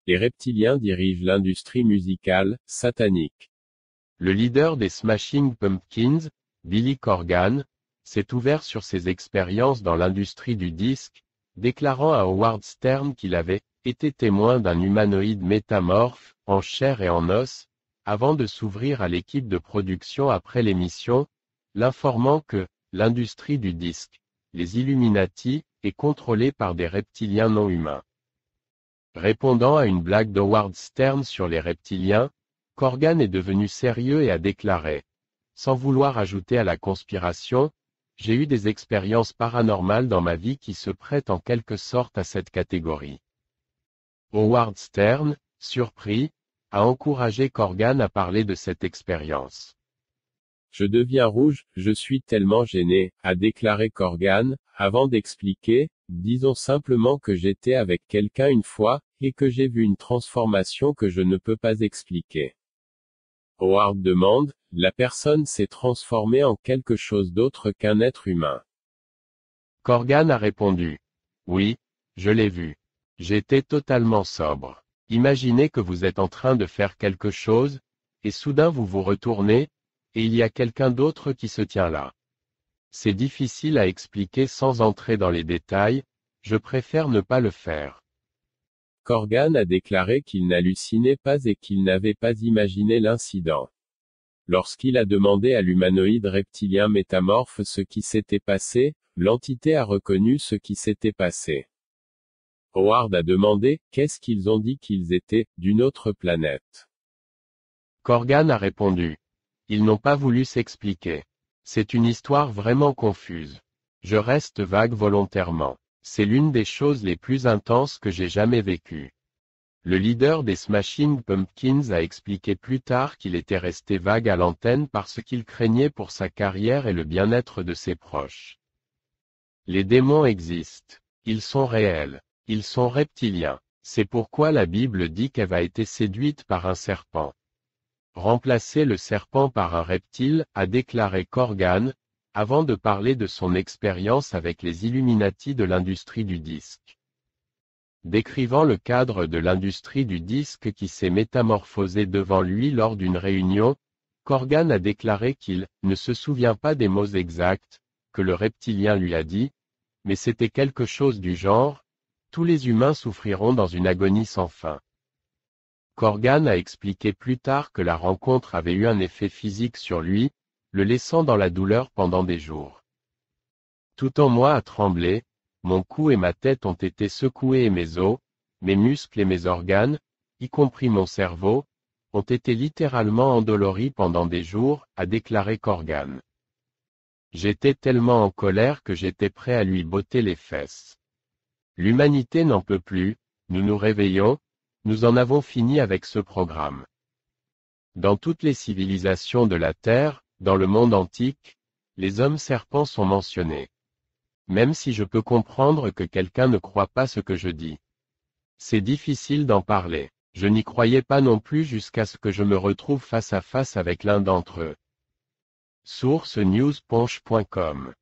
Les reptiliens dirigent l'industrie musicale, satanique. Le leader des Smashing Pumpkins, Billy Corgan, s'est ouvert sur ses expériences dans l'industrie du disque, déclarant à Howard Stern qu'il avait été témoin d'un humanoïde métamorphe, en chair et en os, avant de s'ouvrir à l'équipe de production après l'émission, l'informant que l'industrie du disque, les Illuminati, est contrôlée par des reptiliens non humains. Répondant à une blague d'Howard Stern sur les reptiliens, Corgan est devenu sérieux et a déclaré, sans vouloir ajouter à la conspiration, j'ai eu des expériences paranormales dans ma vie qui se prêtent en quelque sorte à cette catégorie. Howard Stern, surpris, a encouragé Corgan à parler de cette expérience. Je deviens rouge, je suis tellement gêné, a déclaré Corgan, avant d'expliquer, disons simplement que j'étais avec quelqu'un une fois, et que j'ai vu une transformation que je ne peux pas expliquer. Howard demande, la personne s'est transformée en quelque chose d'autre qu'un être humain. Corgan a répondu, oui, je l'ai vu. J'étais totalement sobre. Imaginez que vous êtes en train de faire quelque chose, et soudain vous vous retournez, et il y a quelqu'un d'autre qui se tient là. C'est difficile à expliquer sans entrer dans les détails, je préfère ne pas le faire. Corgan a déclaré qu'il n'hallucinait pas et qu'il n'avait pas imaginé l'incident. Lorsqu'il a demandé à l'humanoïde reptilien métamorphe ce qui s'était passé, l'entité a reconnu ce qui s'était passé. Howard a demandé, qu'est-ce qu'ils ont dit qu'ils étaient, d'une autre planète. Corgan a répondu. Ils n'ont pas voulu s'expliquer. C'est une histoire vraiment confuse. Je reste vague volontairement. C'est l'une des choses les plus intenses que j'ai jamais vécues. Le leader des Smashing Pumpkins a expliqué plus tard qu'il était resté vague à l'antenne parce qu'il craignait pour sa carrière et le bien-être de ses proches. Les démons existent. Ils sont réels. Ils sont reptiliens. C'est pourquoi la Bible dit qu'Ève a été séduite par un serpent. Remplacer le serpent par un reptile, a déclaré Corgan, avant de parler de son expérience avec les Illuminati de l'industrie du disque. Décrivant le cadre de l'industrie du disque qui s'est métamorphosé devant lui lors d'une réunion, Corgan a déclaré qu'il ne se souvient pas des mots exacts que le reptilien lui a dit, mais c'était quelque chose du genre, tous les humains souffriront dans une agonie sans fin. Corgan a expliqué plus tard que la rencontre avait eu un effet physique sur lui, le laissant dans la douleur pendant des jours. Tout en moi a tremblé, mon cou et ma tête ont été secoués et mes os, mes muscles et mes organes, y compris mon cerveau, ont été littéralement endoloris pendant des jours, a déclaré Corgan. J'étais tellement en colère que j'étais prêt à lui botter les fesses. L'humanité n'en peut plus, nous nous réveillons, nous en avons fini avec ce programme. Dans toutes les civilisations de la Terre, dans le monde antique, les hommes serpents sont mentionnés. Même si je peux comprendre que quelqu'un ne croit pas ce que je dis. C'est difficile d'en parler. Je n'y croyais pas non plus jusqu'à ce que je me retrouve face à face avec l'un d'entre eux. Source newspunch.com